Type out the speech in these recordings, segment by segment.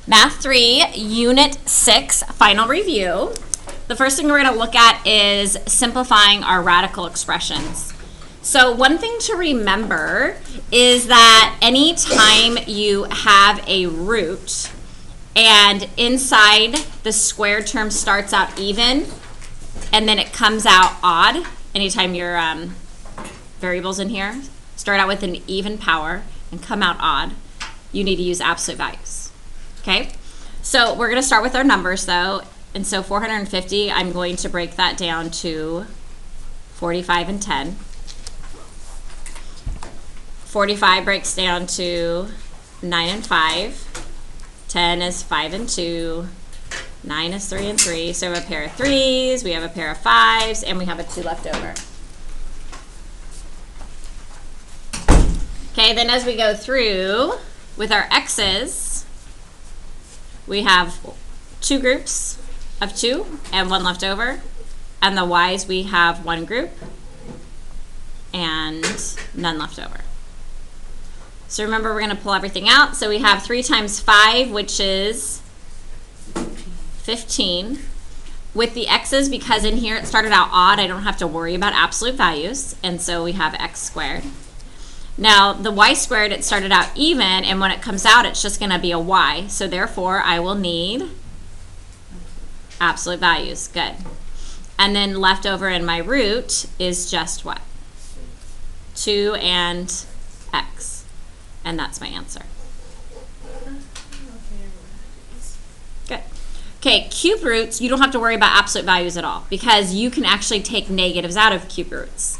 Math 3, Unit 6, final review. The first thing we're going to look at is simplifying our radical expressions. So one thing to remember is that anytime you have a root and inside the squared term starts out even and then it comes out odd, anytime your variables in here start out with an even power and come out odd, you need to use absolute values. Okay, so we're going to start with our numbers though, and so 450, I'm going to break that down to 45 and 10. 45 breaks down to 9 and 5. 10 is 5 and 2. 9 is 3 and 3. So we have a pair of 3s, we have a pair of 5s, and we have a 2 left over. Okay, then as we go through with our x's, we have 2 groups of 2 and 1 left over. And the y's, we have 1 group and none left over. So remember, we're going to pull everything out. So we have 3 times 5, which is 15. With the x's, because in here it started out odd, I don't have to worry about absolute values. And so we have x squared. Now, the y squared, it started out even, and when it comes out, it's just going to be a y. So therefore, I will need absolute values. Good. And then left over in my root is just what? 2 and x. And that's my answer. Good. Okay, cube roots, you don't have to worry about absolute values at all because you can actually take negatives out of cube roots.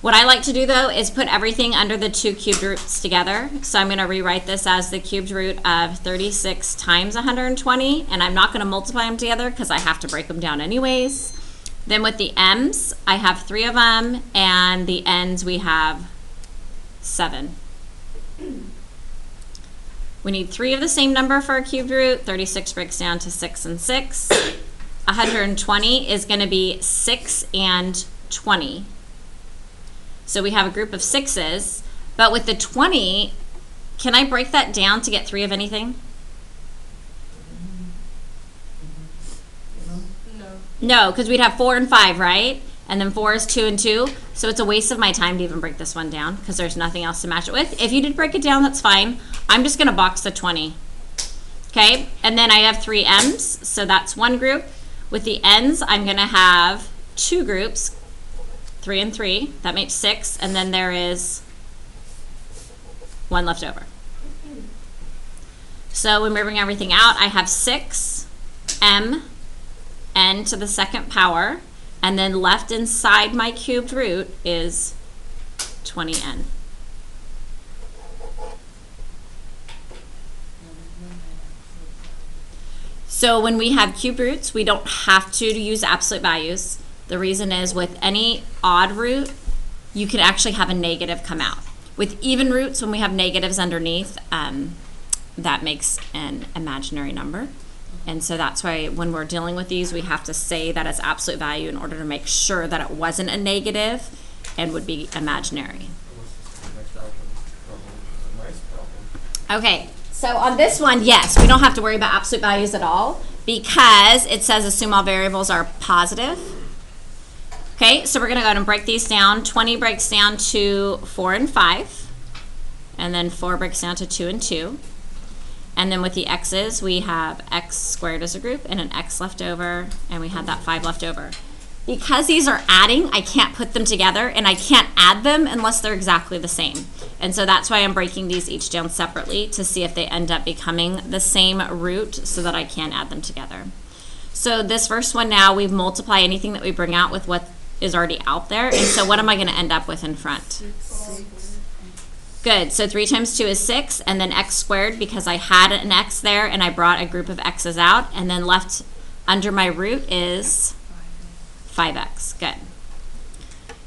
What I like to do though is put everything under the 2 cubed roots together. So I'm going to rewrite this as the cubed root of 36 times 120, and I'm not going to multiply them together because I have to break them down anyways. Then with the m's, I have 3 of them, and the n's we have 7. We need 3 of the same number for a cubed root. 36 breaks down to 6 and 6. 120 is going to be 6 and 20. So we have a group of 6's, but with the 20, can I break that down to get 3 of anything? No, because we'd have 4 and 5, right? And then 4 is 2 and 2. So it's a waste of my time to even break this one down because there's nothing else to match it with. If you did break it down, that's fine. I'm just going to box the 20. Okay, and then I have 3 m's, so that's 1 group. With the n's, I'm going to have 2 groups. 3 and 3, that makes 6, and then there is 1 left over. So when we bring everything out, I have 6 m n to the 2nd power, and then left inside my cubed root is 20n. So when we have cubed roots, we don't have to use absolute values. The reason is with any odd root, you can actually have a negative come out. With even roots, when we have negatives underneath, that makes an imaginary number. And so that's why when we're dealing with these, we have to say that it's absolute value in order to make sure that it wasn't a negative and would be imaginary. Okay, so on this one, yes, we don't have to worry about absolute values at all because it says assume all variables are positive. Okay, so we're going to go ahead and break these down. 20 breaks down to 4 and 5. And then 4 breaks down to 2 and 2. And then with the x's, we have x squared as a group and an x left over. And we had that 5 left over. Because these are adding, I can't put them together. And I can't add them unless they're exactly the same. And so that's why I'm breaking these each down separately to see if they end up becoming the same root so that I can add them together. So this first one now, we multiply anything that we bring out with what is already out there. And so what am I going to end up with in front? 6. Good. So 3 times 2 is 6, and then x squared because I had an x there and I brought a group of x's out, and then left under my root is 5x. Good.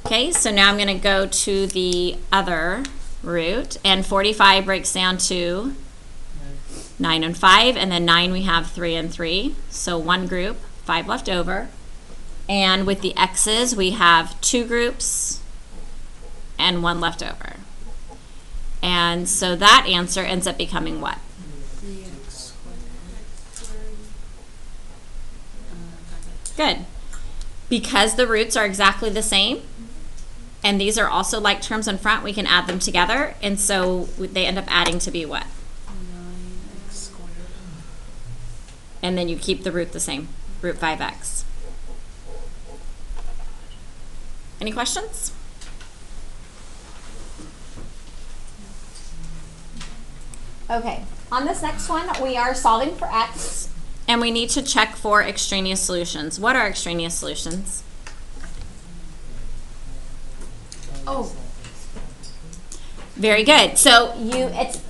Okay, so now I'm going to go to the other root, and 45 breaks down to 9 and 5, and then 9 we have 3 and 3. So 1 group, 5 left over. And with the x's, we have 2 groups and 1 left over. And so that answer ends up becoming what? 3x squared. Good. Because the roots are exactly the same, and these are also like terms in front, we can add them together, and so they end up adding to be what? 9x squared. And then you keep the root the same, root 5x. Any questions? Okay, on this next one, we are solving for x, and we need to check for extraneous solutions. What are extraneous solutions? Oh. Very good. So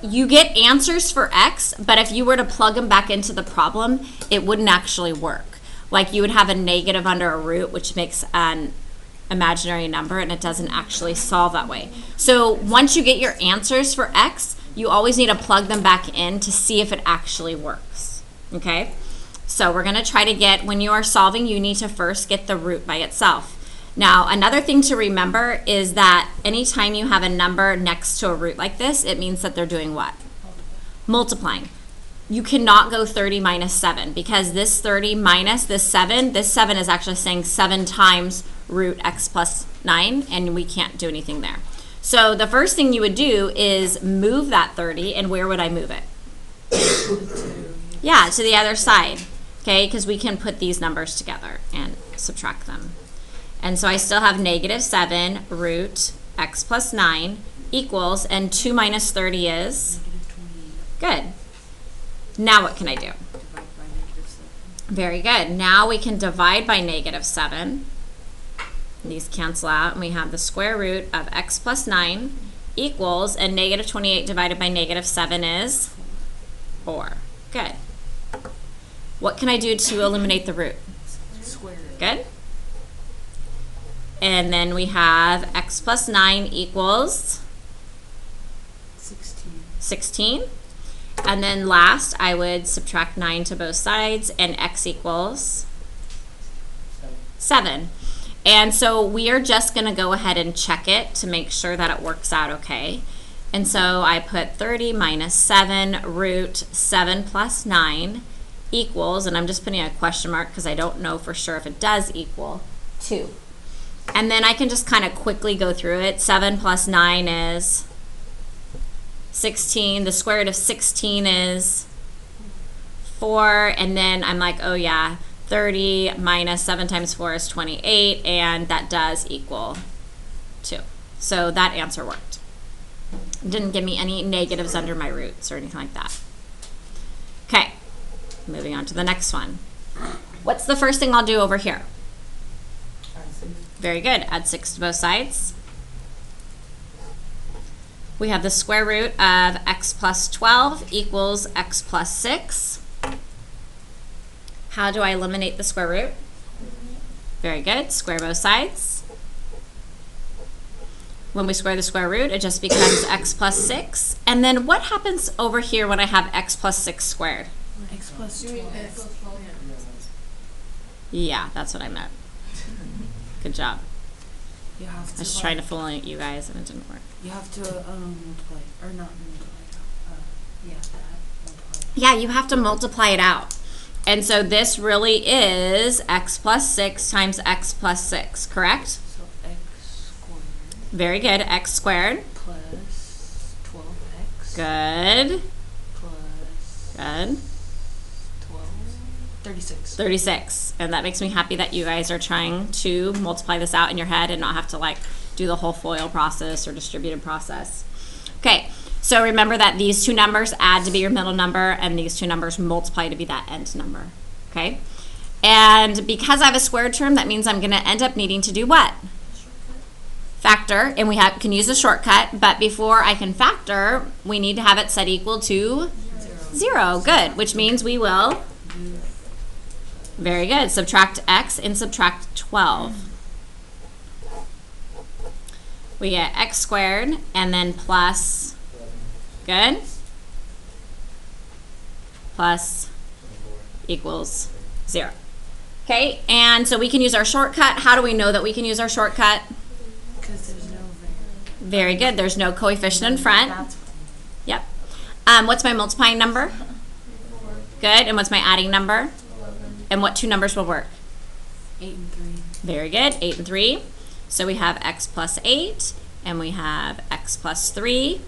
you get answers for x, but if you were to plug them back into the problem, it wouldn't actually work. Like you would have a negative under a root, which makes an imaginary number, and it doesn't actually solve that way. So once you get your answers for x, you always need to plug them back in to see if it actually works. Okay? So we're going to try to get, when you are solving, you need to first get the root by itself. Now, another thing to remember is that anytime you have a number next to a root like this, it means that they're doing what? Multiplying. You cannot go 30 minus 7 because this 30 minus this 7 is actually saying 7 times root x plus 9, and we can't do anything there. So the first thing you would do is move that 30, and where would I move it? Yeah, to the other side, okay, because we can put these numbers together and subtract them. And so I still have negative 7 root x plus 9 equals, and 2 minus 30 is? Good. Now what can I do? Divide by -7. Very good. Now we can divide by negative 7. These cancel out, and we have the square root of x plus 9 equals, and negative 28 divided by negative 7 is 4. Good. What can I do to eliminate the root? Square. Good. And then we have x plus 9 equals 16. And then last, I would subtract 9 to both sides, and x equals 7. And so we are just going to go ahead and check it to make sure that it works out okay. And so I put 30 minus 7 root 7 plus 9 equals, and I'm just putting a question mark because I don't know for sure if it does equal 2. And then I can just kind of quickly go through it. 7 plus 9 is 16. The square root of 16 is 4. And then I'm like, oh yeah, 30 minus 7 times 4 is 28, and that does equal 2. So that answer worked. It didn't give me any negatives under my roots or anything like that. Okay, moving on to the next one. What's the first thing I'll do over here? Very good. Add 6 to both sides. We have the square root of x plus 12 equals x plus 6. How do I eliminate the square root? Very good. Square both sides. When we square the square root, it just becomes x plus 6. And then what happens over here when I have x plus 6 squared? X plus 12. Yeah, that's what I meant. Good job. You have to. I was trying to fool you guys, and it didn't work. You have to multiply, or not multiply. Yeah, that multiply. Yeah, you have to multiply it out. And so this really is x plus 6 times x plus 6, correct? So x squared. Very good. X squared. Plus 12x. Good. Plus Good. 12. 36. 36. And that makes me happy that you guys are trying to multiply this out in your head and not have to like do the whole FOIL process or distributed process. Okay, so remember that these two numbers add to be your middle number, and these two numbers multiply to be that end number. Okay? And because I have a squared term, that means I'm going to end up needing to do what? Factor, and we can use a shortcut, but before I can factor, we need to have it set equal to 0. Good, which means we will, very good, subtract x and subtract 12. We get x squared and then plus, good, plus equals 0. Okay, and so we can use our shortcut. How do we know that we can use our shortcut? Because there's no variable. Very good. There's no coefficient in front. That's Yep. What's my multiplying number? Good. And what's my adding number? And what two numbers will work? 8 and 3. Very good, 8 and 3. So we have x plus 8, and we have x plus 3.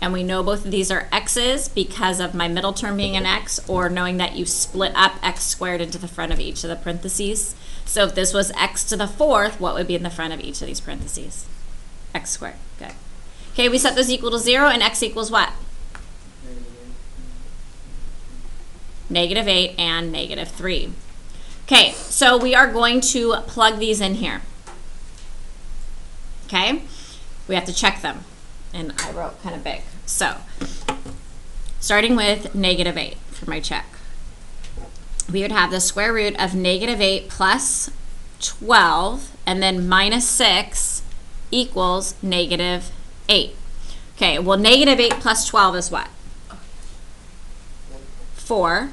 And we know both of these are x's because of my middle term being an x, or knowing that you split up x squared into the front of each of the parentheses. So if this was x to the 4th, what would be in the front of each of these parentheses? X squared. Good. Okay, we set those equal to 0, and x equals what? -8 and -3. Okay, so we are going to plug these in here. Okay, we have to check them, and I wrote kind of big. So, starting with -8 for my check, we would have the square root of -8 plus 12, and then minus 6 equals -8. Okay, well, -8 plus 12 is what? 4,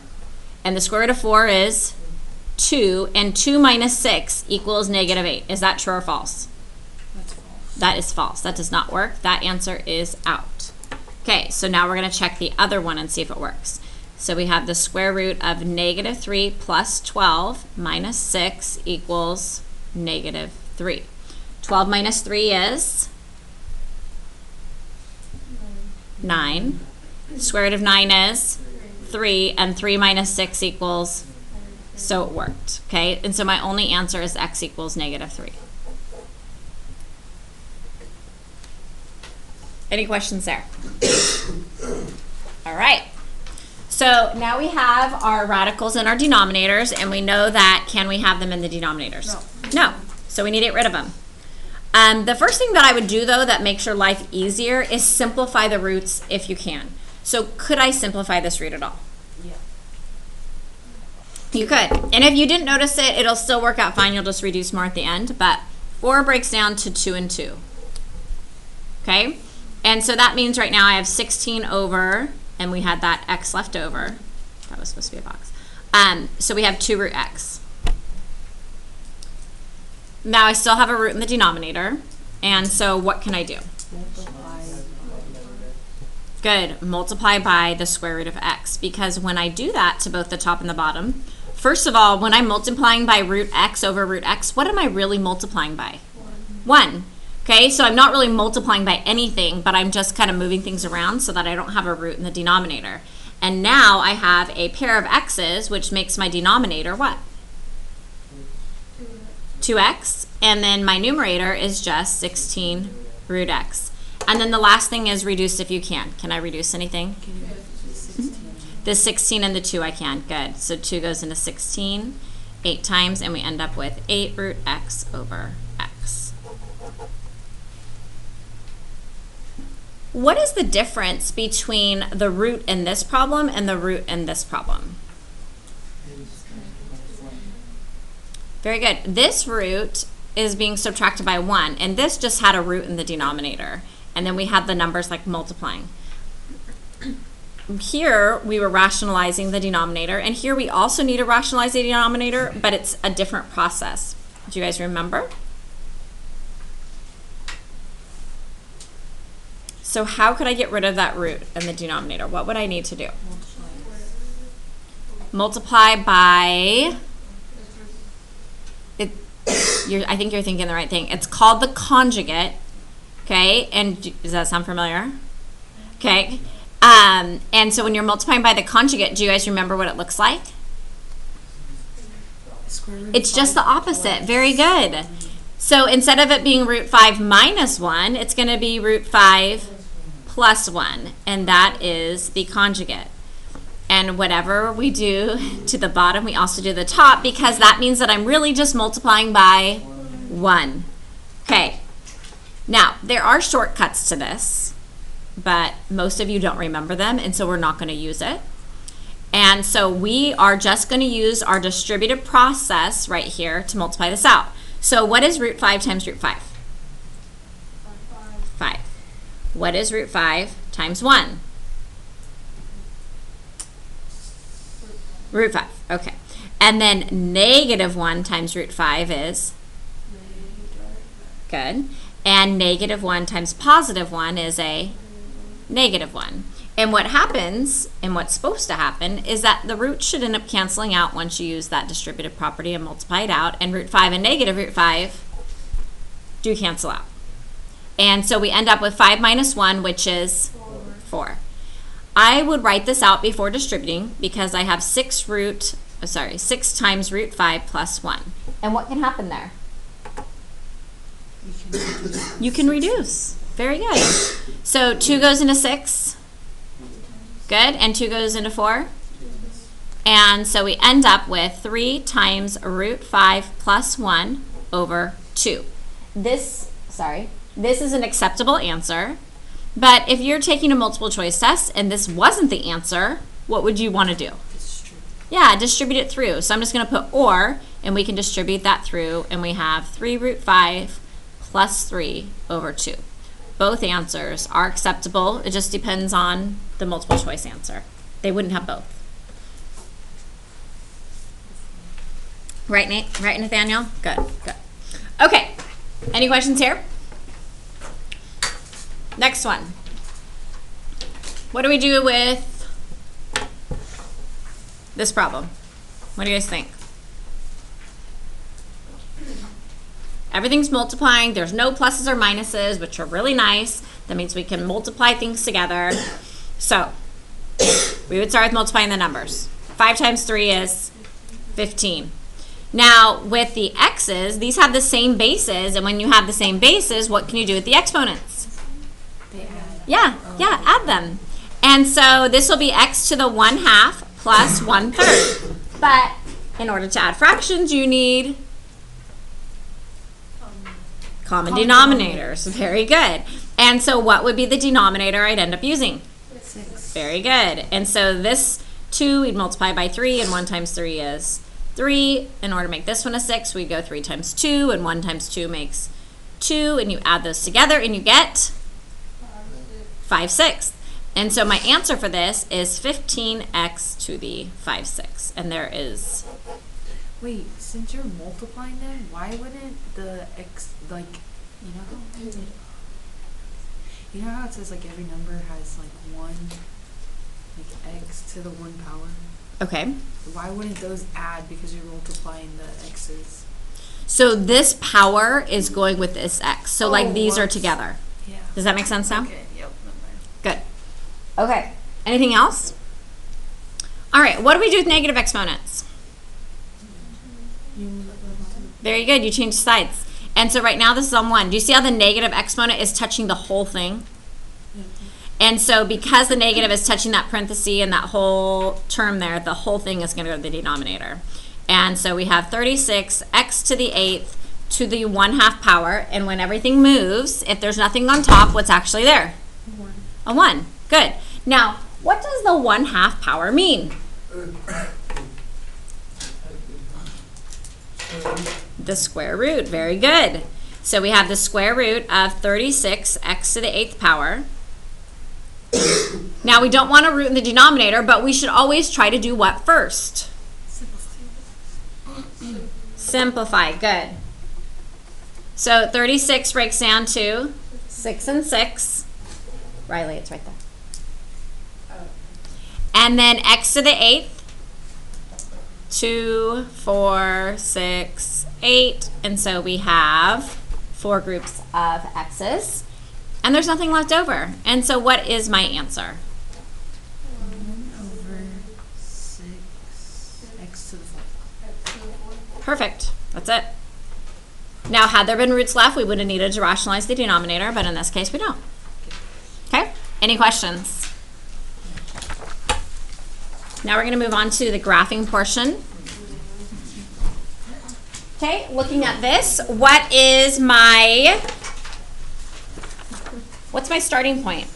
and the square root of 4 is 2, and 2 minus 6 equals -8. Is that true or false? That's false. That is false. That does not work. That answer is out. Okay, so now we're going to check the other one and see if it works. So we have the square root of -3 plus 12 minus 6 equals -3. 12 minus 3 is 9. Square root of 9 is 3, and 3 minus 6 equals, so it worked. Okay, and so my only answer is x equals -3. Any questions there? All right. So now we have our radicals and our denominators, and we know that, can we have them in the denominators? No. So we need to get rid of them. The first thing that I would do, though, that makes your life easier is simplify the roots if you can. So could I simplify this root at all? Yeah. You could. And if you didn't notice it, it'll still work out fine. You'll just reduce more at the end. But 4 breaks down to 2 and 2. Okay? And so that means right now I have 16 over, and we had that x left over. That was supposed to be a box. So we have 2 root x. Now I still have a root in the denominator. And so what can I do? Good. Multiply by the square root of x. Because when I do that to both the top and the bottom, first of all, when I'm multiplying by root x over root x, what am I really multiplying by? 1. Okay, so I'm not really multiplying by anything, but I'm just kind of moving things around so that I don't have a root in the denominator. And now I have a pair of x's, which makes my denominator what? 2x. And then my numerator is just 16 root x. And then the last thing is reduce if you can. Can I reduce anything? The 16 and the 2 I can. Good. So 2 goes into 16 8 times, and we end up with 8 root x over x. What is the difference between the root in this problem and the root in this problem? Very good. This root is being subtracted by 1, and this just had a root in the denominator. And then we had the numbers like multiplying. Here we were rationalizing the denominator, and here we also need to rationalize the denominator, but it's a different process. Do you guys remember? So how could I get rid of that root in the denominator? What would I need to do? Multiply by, I think you're thinking the right thing. It's called the conjugate, okay? And does that sound familiar? Okay. And so when you're multiplying by the conjugate, do you guys remember what it looks like? It's just the opposite. Very good. So instead of it being root 5 minus 1, it's going to be root 5 plus 1, and that is the conjugate. And whatever we do to the bottom, we also do the top, because that means that I'm really just multiplying by 1. Okay. Now, there are shortcuts to this, but most of you don't remember them, and so we're not going to use it. And so we are just going to use our distributive process right here to multiply this out. So what is root 5 times root 5? 5. What is root 5 times 1? Root 5. Okay. And then negative 1 times root 5 is? Good. And negative 1 times positive 1 is a negative 1. And what happens, and what's supposed to happen, is that the roots should end up canceling out once you use that distributive property and multiply it out, and root 5 and negative root 5 do cancel out. And so we end up with 5 minus 1, which is 4. I would write this out before distributing because I have 6 times root 5 plus 1. And what can happen there? You can reduce. Very good. So 2 goes into 6. Good. And 2 goes into 4. And so we end up with 3 times root 5 plus 1 over 2. This is an acceptable answer. But if you're taking a multiple choice test and this wasn't the answer, what would you want to do? Yeah, distribute it through. So I'm just going to put or, and we can distribute that through, and we have 3 root 5 plus 3 over 2. Both answers are acceptable. It just depends on the multiple choice answer. They wouldn't have both. Right, Nate? Right, Nathaniel? Good, good. Okay, any questions here? Next one. What do we do with this problem? What do you guys think? Everything's multiplying. There's no pluses or minuses, which are really nice. That means we can multiply things together. So we would start with multiplying the numbers. 5 times 3 is 15. Now with the x's, these have the same bases, and when you have the same bases, what can you do with the exponents? Yeah, add them. And so this will be x to the 1/2 plus 1/3. But in order to add fractions, you need common denominators. Very good. And so what would be the denominator I'd end up using? 6. Very good. And so this 2 we'd multiply by 3, and 1 times 3 is 3. In order to make this one a 6, we'd go 3 times 2, and 1 times 2 makes 2, and you add those together and you get 5/6. And so my answer for this is 15x to the 5/6. And there is... Wait, since you're multiplying them, why wouldn't the x, like, you know how it says like every number has like 1, like x to the 1 power? Okay. Why wouldn't those add because you're multiplying the x's? So this power is going with this x. So like these are what? together. Yeah. Does that make sense now? Okay, yep. Good. Okay. Anything else? All right. What do we do with negative exponents? Very good. You change sides. And so right now this is on 1. Do you see how the negative exponent is touching the whole thing? And so because the negative is touching that parenthesis and that whole term there, the whole thing is going to go to the denominator. And so we have 36x to the 8th to the 1/2 power. And when everything moves, if there's nothing on top, what's actually there? 1. A 1. Good. Now, what does the 1/2 power mean? The square root. Very good. So we have the square root of 36x to the 8th power. Now we don't want to root in the denominator, but we should always try to do what first? Simplify. Good. So 36 breaks down to 6 and 6. Riley, it's right there. And then x to the 8th. 2, 4, 6, 8. And so we have 4 groups of x's. And there's nothing left over. And so what is my answer? 1 over 6 x to the 4th. Perfect. That's it. Now, had there been roots left, we would have needed to rationalize the denominator, but in this case, we don't. Okay? Any questions? Now we're going to move on to the graphing portion. Okay, looking at this, what's my starting point?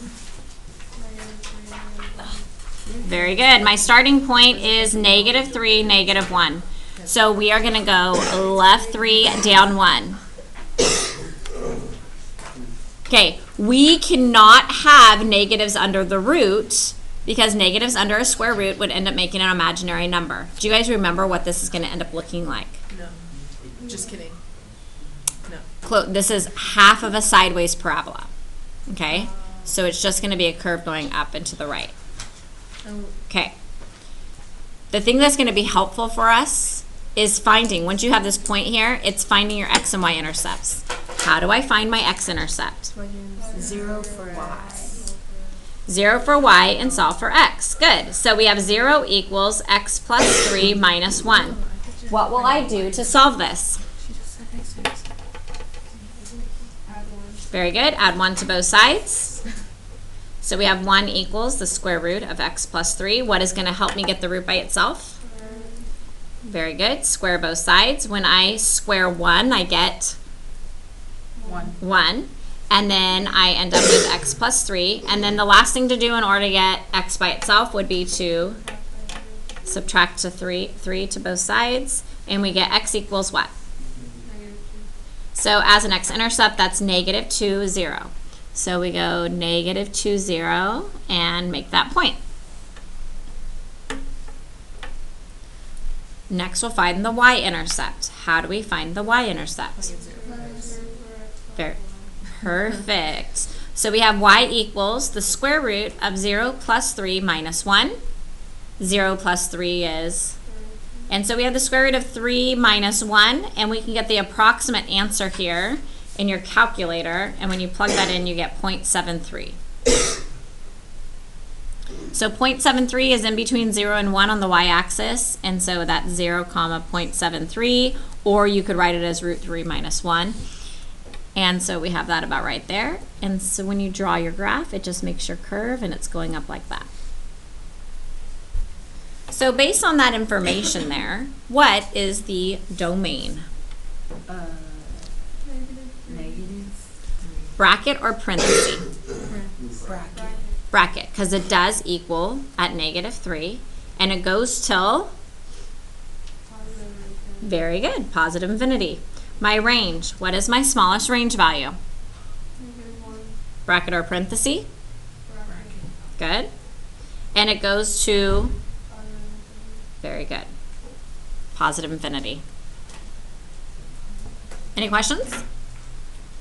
Very good. My starting point is -3, -1. So we are going to go left 3, down 1. Okay, we cannot have negatives under the root because negatives under a square root would end up making an imaginary number. Do you guys remember what this is going to end up looking like? No. Just kidding. No. This is half of a sideways parabola. Okay? So it's just going to be a curve going up and to the right. Okay. The thing that's going to be helpful for us is finding, once you have this point here, it's finding your x and y intercepts. How do I find my x-intercept? 0 for x. 0 for y and solve for x. Good. So we have 0 equals x plus 3 minus 1. What will I do to solve this? She just said x. Very good. Add 1 to both sides. So we have 1 equals the square root of x plus 3. What is going to help me get the root by itself? Very good. Square both sides. When I square 1, I get 1. And then I end up with x plus 3. And then the last thing to do in order to get x by itself would be to subtract to 3 to both sides. And we get x equals what? So as an x-intercept, that's negative 2, 0. So we go negative 2, 0, and make that point. Next, we'll find the y-intercept. How do we find the y-intercept? Very perfect. So we have y equals the square root of 0 plus 3 minus 1. 0 plus 3 is... And so we have the square root of 3 minus 1, and we can get the approximate answer here in your calculator, and when you plug that in, you get 0.73. So 0.73 is in between 0 and 1 on the y-axis, and so that's 0, 0.73, or you could write it as root 3 minus 1. And so we have that about right there. And so when you draw your graph, it just makes your curve, and it's going up like that. So based on that information there, what is the domain? Negative 3. Bracket or parenthesis? Bracket. Bracket, because it does equal at negative 3, and it goes till? Very good, positive infinity. My range, what is my smallest range value? Bracket or parenthesis? Good. And it goes to? Very good. Positive infinity. Any questions?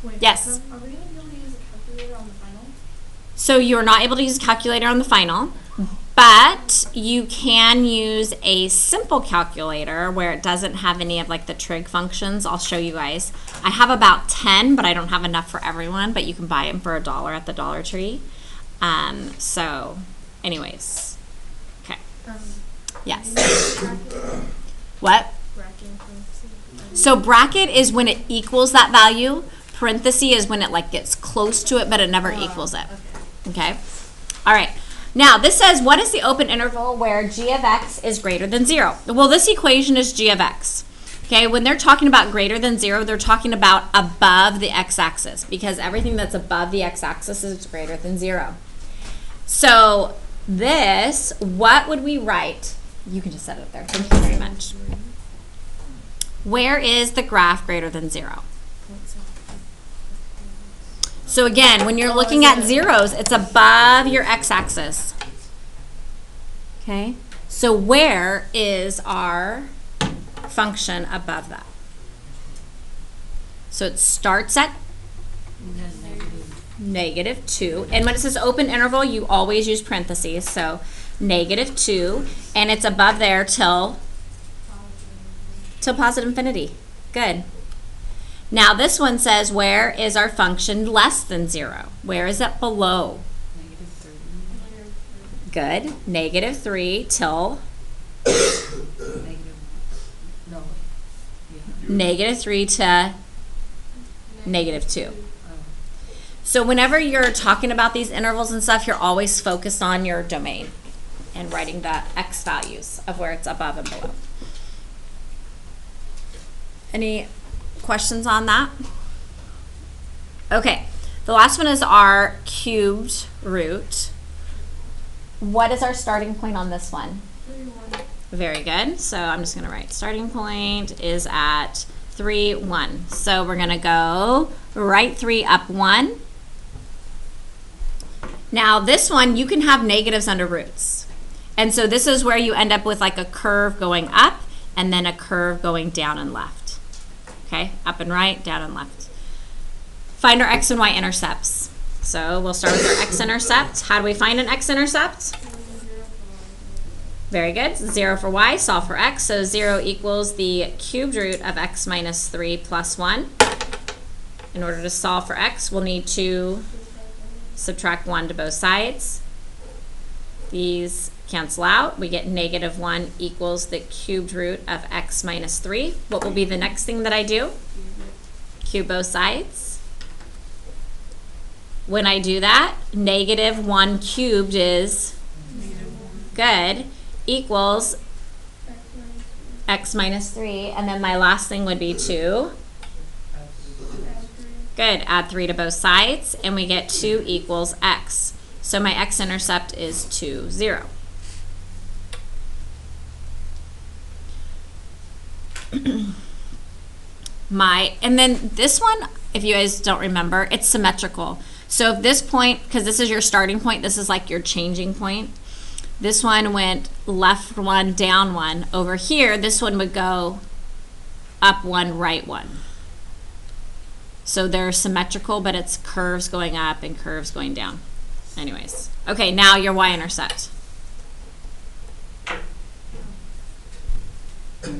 Wait, Yes. so are we going to be able to use a calculator on the final? So you're not able to use a calculator on the final, but you can use a simple calculator where it doesn't have any of like the trig functions. I'll show you guys. I have about 10, but I don't have enough for everyone, but you can buy them for $1 at the Dollar Tree. So anyways, okay. Yes. What? Bracket and parentheses. So bracket is when it equals that value. Parenthesis is when it like gets close to it, but it never equals it. Okay. All right. Now this says, what is the open interval where g of x is greater than 0? Well, this equation is g of x. Okay. When they're talking about greater than 0, they're talking about above the x-axis, because everything that's above the x-axis is greater than 0. So this, what would we write? You can just set it up there. Thank you very much. Where is the graph greater than 0? So again, when you're looking at zeros, it's above your x-axis. Okay? So where is our function above that? So it starts at negative 2. And when it says open interval, you always use parentheses. So negative 2. And it's above there till positive infinity. Good. Now this one says, where is our function less than 0? Where is it below? Negative 3. Good. Negative 3 till Negative. No. Yeah. negative 3 to negative 2. Oh. So whenever you're talking about these intervals and stuff, you're always focused on your domain and writing the x values of where it's above and below. Any questions on that? Okay, the last one is our cubed root. What is our starting point on this one? 3, 1. Very good. So I'm just going to write starting point is at 3, 1. So we're going to go right 3 up 1. Now this one, you can have negatives under roots. And so this is where you end up with like a curve going up and then a curve going down and left. Okay, up and right, down and left. Find our x and y intercepts. So we'll start with our x-intercept. How do we find an x-intercept? Very good. 0 for y, solve for x. So 0 equals the cubed root of x minus 3 plus 1. In order to solve for x, we'll need to subtract 1 to both sides. These cancel out. We get negative 1 equals the cubed root of x minus 3. What will be the next thing that I do? Cube both sides. When I do that, negative 1 cubed is good, equals x minus 3, and then my last thing would be 2. Good, add 3 to both sides, and we get 2 equals x. So my x-intercept is 2, 0. And then this one, if you guys don't remember, it's symmetrical. So if this point, because this is your starting point, this is like your changing point. This one went left 1, down 1. Over here, this one would go up 1, right 1. So they're symmetrical, but it's curves going up and curves going down. Anyways. Okay, now your y-intercept. Plug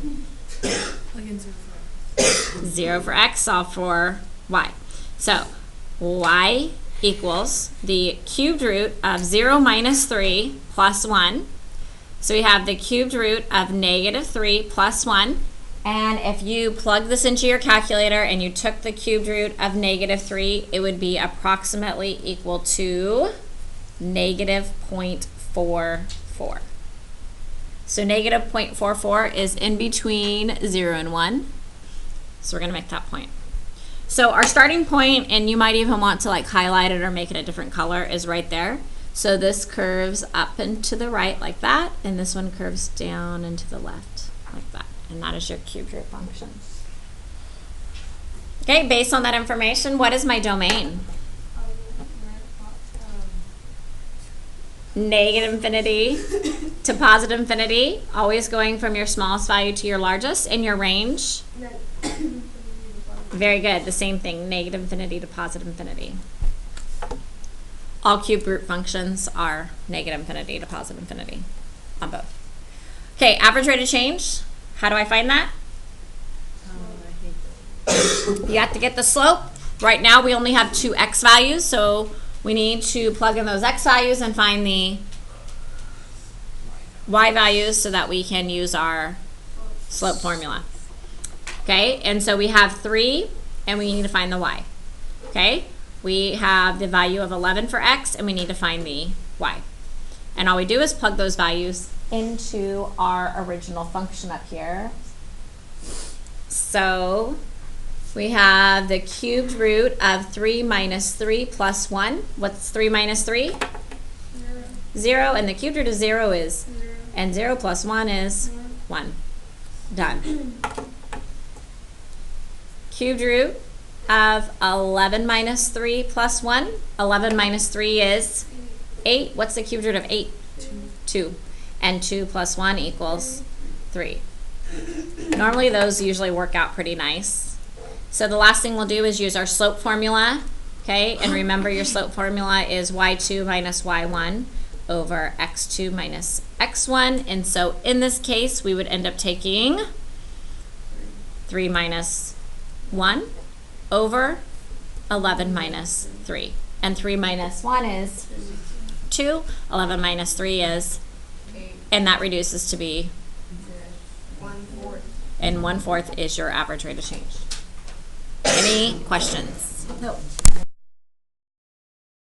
in 0 for x. 0 for x, solve for y. So y equals the cubed root of 0 minus 3 plus 1. So we have the cubed root of negative 3 plus 1. And if you plug this into your calculator and you took the cubed root of negative 3, it would be approximately equal to negative 0.44. So negative 0.44 is in between 0 and 1. So we're going to make that point. So our starting point, and you might even want to like highlight it or make it a different color, is right there. So this curves up and to the right like that, and this one curves down and to the left like that. And that is your cubed root function. Okay, based on that information, what is my domain? Negative infinity to positive infinity, always going from your smallest value to your largest, and your range? Very good, the same thing, negative infinity to positive infinity. All cubed root functions are negative infinity to positive infinity on both. Okay, average rate of change. How do I find that? You have to get the slope. Right now we only have 2 x values, so we need to plug in those x values and find the y values so that we can use our slope formula. Okay, and so we have 3 and we need to find the y. Okay, we have the value of 11 for x and we need to find the y. And all we do is plug those values into our original function up here. So we have the cubed root of 3 minus 3 plus 1. What's 3 minus 3? 0. And the cubed root of 0 is? 0. And 0 plus 1 is? 1. Done. Cubed root of 11 minus 3 plus 1. 11 minus 3 is? 8. What's the cubed root of 8? 2. And 2 plus 1 equals 3. Normally those usually work out pretty nice. So the last thing we'll do is use our slope formula, okay? And remember your slope formula is y2 minus y1 over x2 minus x1. And so in this case, we would end up taking 3 minus 1 over 11 minus 3. And 3 minus 1 is 2. 11 minus 3 is? 8. And that reduces to be? 1/4. And 1/4 is your average rate of change. Any questions? No.